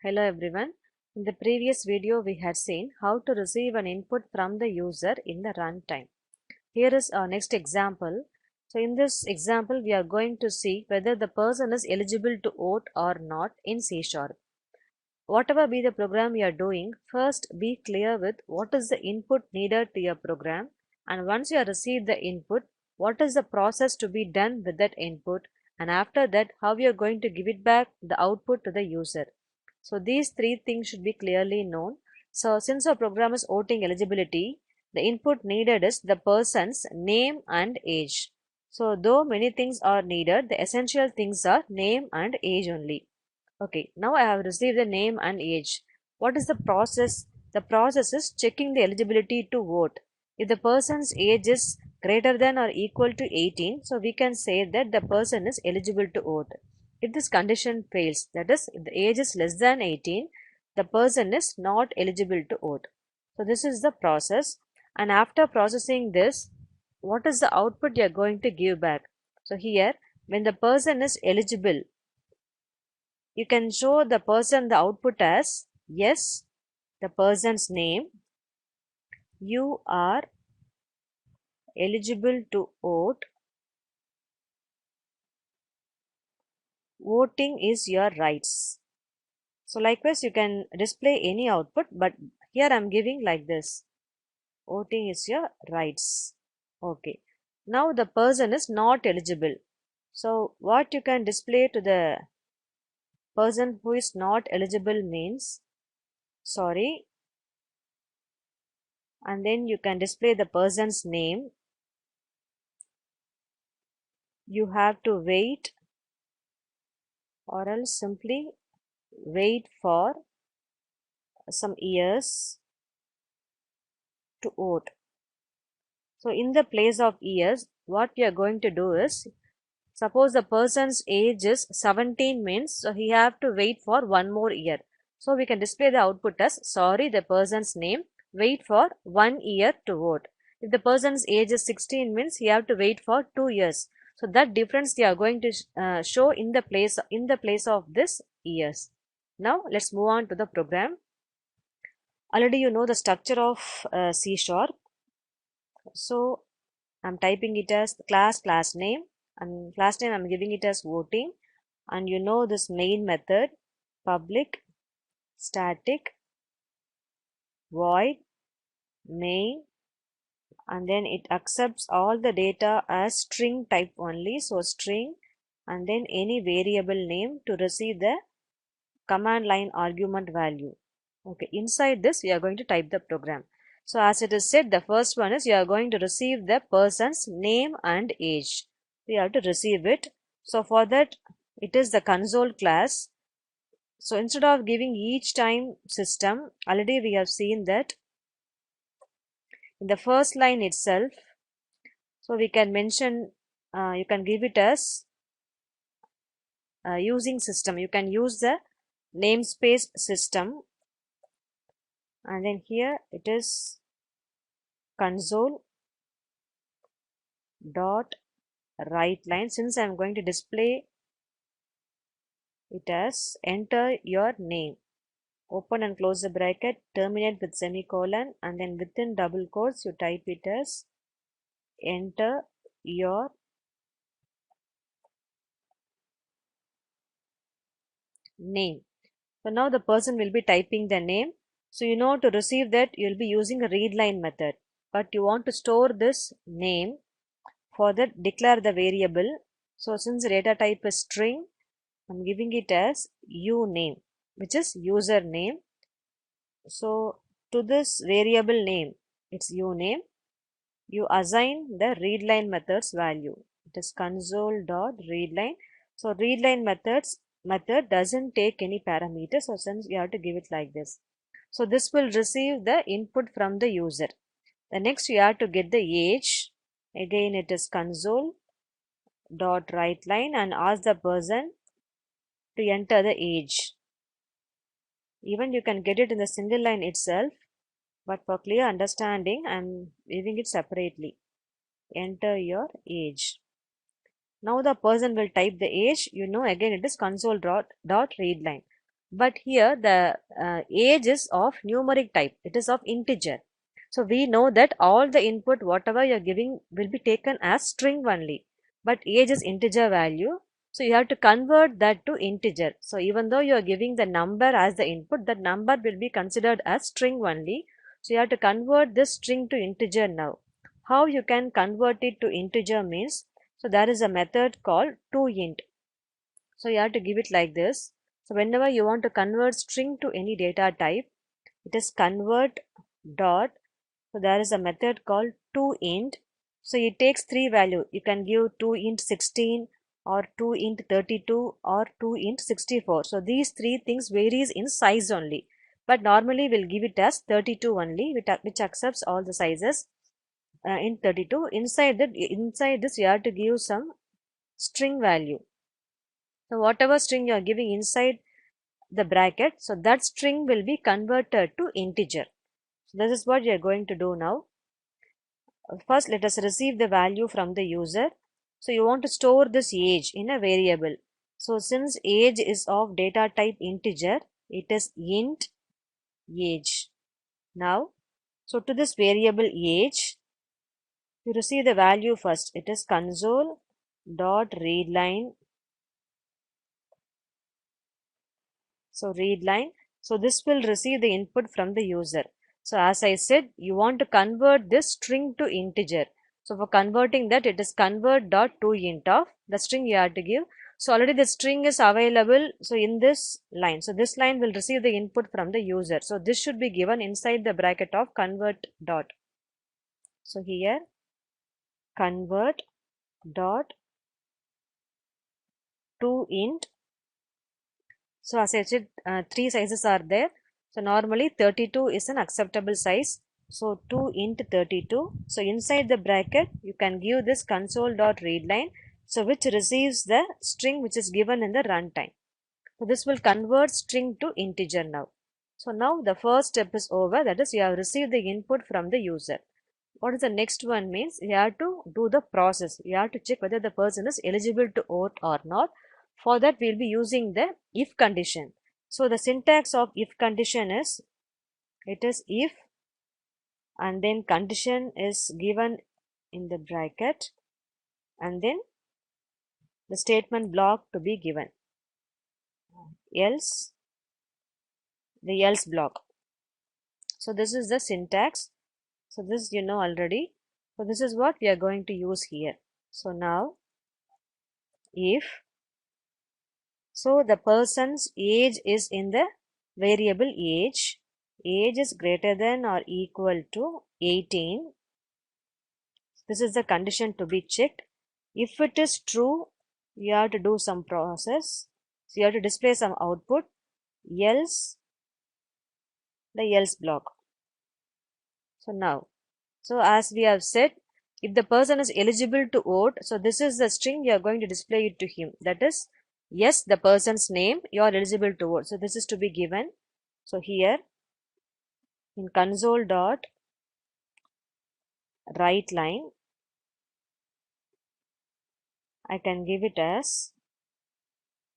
Hello everyone. In the previous video we had seen how to receive an input from the user in the runtime. Here is our next example. So in this example we are going to see whether the person is eligible to vote or not in C#. Whatever be the program you are doing, first be clear with what is the input needed to your program, and once you have received the input, what is the process to be done with that input, and after that how you are going to give it back the output to the user. So these three things should be clearly known. So since our program is voting eligibility, the input needed is the person's name and age. So though many things are needed, the essential things are name and age only. Okay, now I have received the name and age. What is the process? The process is checking the eligibility to vote. If the person's age is greater than or equal to 18, so we can say that the person is eligible to vote. If this condition fails, that is, if the age is less than 18, the person is not eligible to vote. So this is the process. And after processing this, what is the output you are going to give back? So here, when the person is eligible, you can show the person the output as yes, the person's name, you are eligible to vote, voting is your rights. So likewise you can display any output, but here I am giving like this, voting is your rights. Okay, now the person is not eligible. So what you can display to the person who is not eligible means sorry, and then you can display the person's name. You have to wait or else simply wait for some years to vote. So in the place of years, what we are going to do is, suppose the person's age is 17 means, so he have to wait for one more year. So we can display the output as sorry, the person's name, wait for 1 year to vote. If the person's age is 16 means he have to wait for 2 years. So that difference they are going to show in the place of this years. Now let's move on to the program. Already you know the structure of C#. So I'm typing it as class name, and class name I'm giving it as voting, and you know this main method public static void main, and then it accepts all the data as string type only, so string, and then any variable name to receive the command line argument value. Okay, inside this we are going to type the program. So as it is said, the first one is you are going to receive the person's name and age. We have to receive it. So for that it is the console class. So instead of giving each time system, already we have seen that in the first line itself, so we can mention, you can give it as using system. You can use the namespace system, and then here it is console dot write line. Since I am going to display it as enter your name, open and close the bracket, terminate with semicolon, and then within double quotes you type it as enter your name. So now the person will be typing the name. So you know, to receive that you will be using a read line method, but you want to store this name. For that, declare the variable. So since data type is string, I'm giving it as uname, which is username. So to this variable name, it's uname, you assign the readline method's value. It is console.readline. So readline method doesn't take any parameters, so since you have to give it like this. So this will receive the input from the user. The next you have to get the age. Again it is console.writeLine and ask the person to enter the age. Even you can get it in the single line itself, but for clear understanding I am leaving it separately. Enter your age. Now the person will type the age. You know, again it is console.readline. But here the age is of numeric type, it is of integer. So we know that all the input whatever you are giving will be taken as string only, but age is integer value, so you have to convert that to integer. So even though you are giving the number as the input, that number will be considered as string only, so you have to convert this string to integer. Now how you can convert it to integer means, so there is a method called toInt. So you have to give it like this. So whenever you want to convert string to any data type, it is convert dot. So there is a method called toInt. So it takes three value. You can give toInt 16 or toInt 32 or toInt 64. So these three things varies in size only. But normally we'll give it as 32 only, which accepts all the sizes in 32. Inside this you have to give some string value. So whatever string you are giving inside the bracket, so that string will be converted to integer. So this is what you are going to do now. First, let us receive the value from the user. So you want to store this age in a variable. So since age is of data type integer, it is int age. Now, so to this variable age, you receive the value first. It is console dot readline. So readline. So this will receive the input from the user. So as I said, you want to convert this string to integer. So for converting that, it is convert dot toInt of the string you have to give. So already the string is available. So in this line, so this line will receive the input from the user. So this should be given inside the bracket of convert dot. So here convert dot toInt. So as I said, three sizes are there. So normally 32 is an acceptable size. So toInt 32. So inside the bracket, you can give this console.readline. So which receives the string which is given in the runtime. So this will convert string to integer now. So now the first step is over. That is, you have received the input from the user. What is the next one means? You have to do the process. You have to check whether the person is eligible to vote or not. For that, we will be using the if condition. So the syntax of if condition is, it is if, and then condition is given in the bracket, and then the statement block to be given, else, the else block. So this is the syntax. So this you know already. So this is what we are going to use here. So now if, so the person's age is in the variable age. Age is greater than or equal to 18. This is the condition to be checked. If it is true, you have to do some process. So you have to display some output. Else, the else block. So now, so as we have said, if the person is eligible to vote, so this is the string you are going to display it to him. That is, yes, the person's name, you are eligible to vote. So this is to be given. So here in console dot write line, I can give it as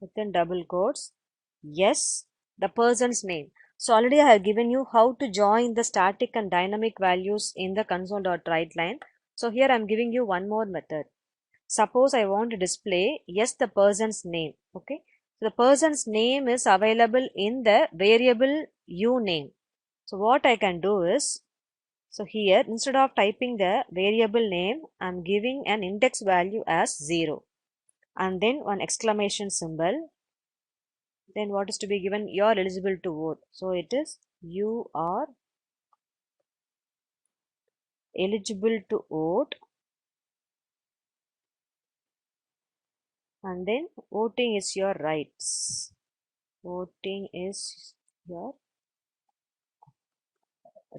within double quotes, yes, the person's name. So already I have given you how to join the static and dynamic values in the console.write line. So here I am giving you one more method. Suppose I want to display yes the person's name. Okay. So the person's name is available in the variable uname. So what I can do is, so here instead of typing the variable name, I am giving an index value as 0 and then one exclamation symbol. Then what is to be given? You are eligible to vote. So it is you are eligible to vote, and then voting is your rights. Voting is your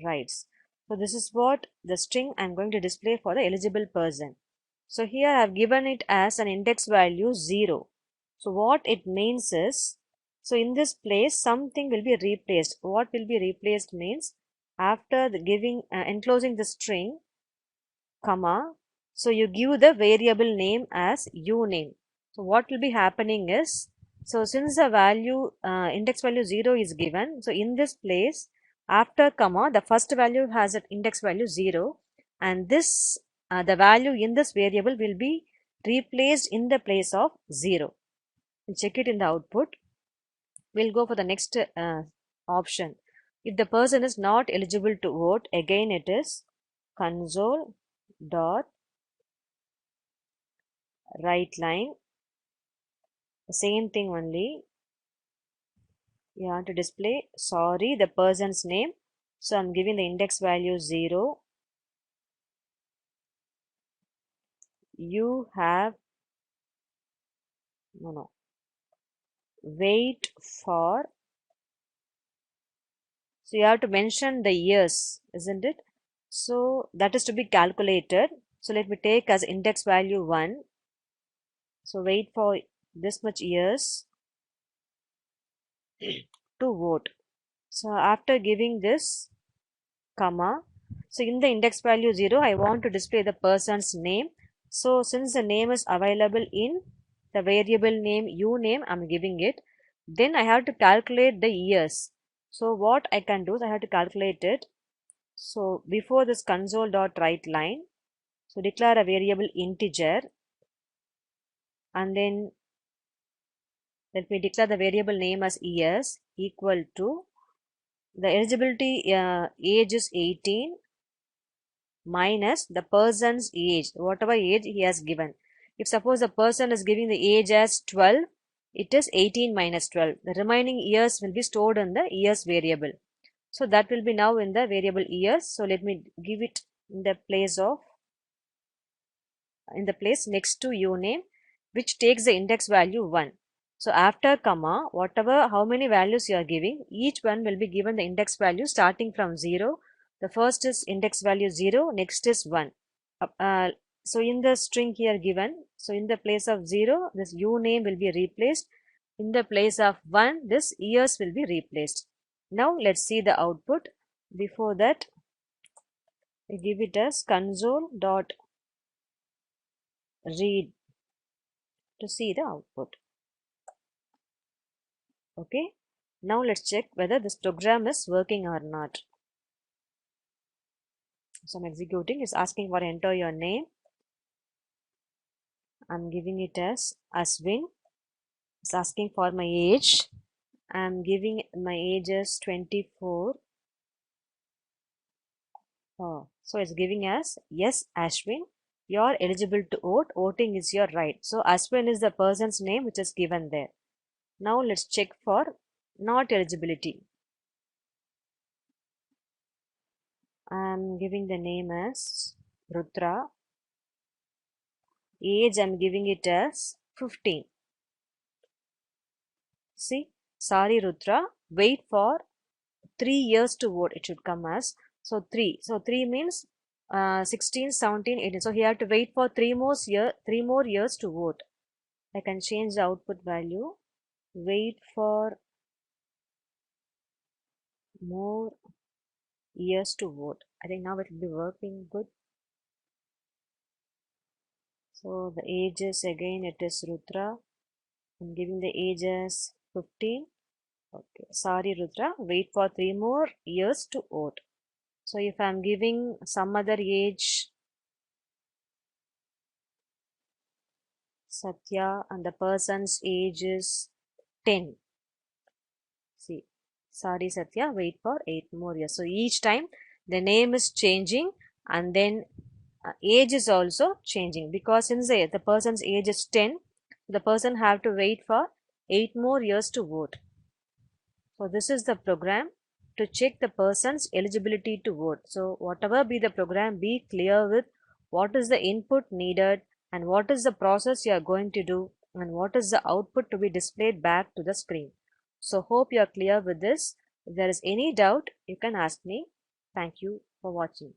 rights. So this is what the string I am going to display for the eligible person. So here I have given it as an index value 0. So what it means is, so in this place something will be replaced. What will be replaced means, after the giving enclosing the string comma, so you give the variable name as uname. So what will be happening is, So since the value index value 0 is given, so in this place after comma the first value has an index value 0, and this the value in this variable will be replaced in the place of 0. And check it in the output. We'll go for the next option. If the person is not eligible to vote, again it is console dot write line, same thing only. You have to display sorry the person's name, so I'm giving the index value 0. You have no wait for, so you have to mention the years, isn't it? So that is to be calculated. So let me take as index value 1. So wait for this much years to vote. So after giving this comma, so in the index value 0 I want to display the person's name. So since the name is available in the variable name uname, I'm giving it. Then I have to calculate the years. So what I can do is I have to calculate it. So before this console dot write line, so declare a variable integer, and then let me declare the variable name as years equal to the eligibility age is 18 minus the person's age, whatever age he has given. If suppose the person is giving the age as 12, it is 18 minus 12. The remaining years will be stored in the years variable. So that will be now in the variable years. So let me give it in the place next to uname, which takes the index value 1. So after comma, whatever how many values you are giving, each one will be given the index value starting from 0. The first is index value 0, next is 1. So in the string here given, so in the place of 0, this uname will be replaced. In the place of 1, this years will be replaced. Now let's see the output. Before that, we give it as console dot read to see the output. Okay, now let's check whether this program is working or not. So I'm executing, is asking for enter your name. I'm giving it as Aswin. It's asking for my age. I'm giving my age as 24. Oh, so it's giving us yes, Ashwin, you're eligible to vote. Voting is your right. So Ashwin is the person's name which is given there. Now let's check for not eligibility. I'm giving the name as Rutra. Age I'm giving it as 15. See, sorry Rutra, wait for 3 years to vote. It should come as, so 3. So 3 means 16, 17, 18. So he had to wait for 3 more years to vote. I can change the output value. Wait for more years to vote. I think now it will be working good. So the ages again, it is Rudra. I'm giving the age as 15. Okay, sorry Rudra, wait for 3 more years to vote. So if I'm giving some other age, Satya, and the person's age is 10. See, sorry Satya, wait for 8 more years. So each time the name is changing, and then age is also changing, because since the person's age is 10, the person have to wait for 8 more years to vote. So this is the program to check the person's eligibility to vote. So whatever be the program, be clear with what is the input needed and what is the process you are going to do and what is the output to be displayed back to the screen. So hope you are clear with this. If there is any doubt, you can ask me. Thank you for watching.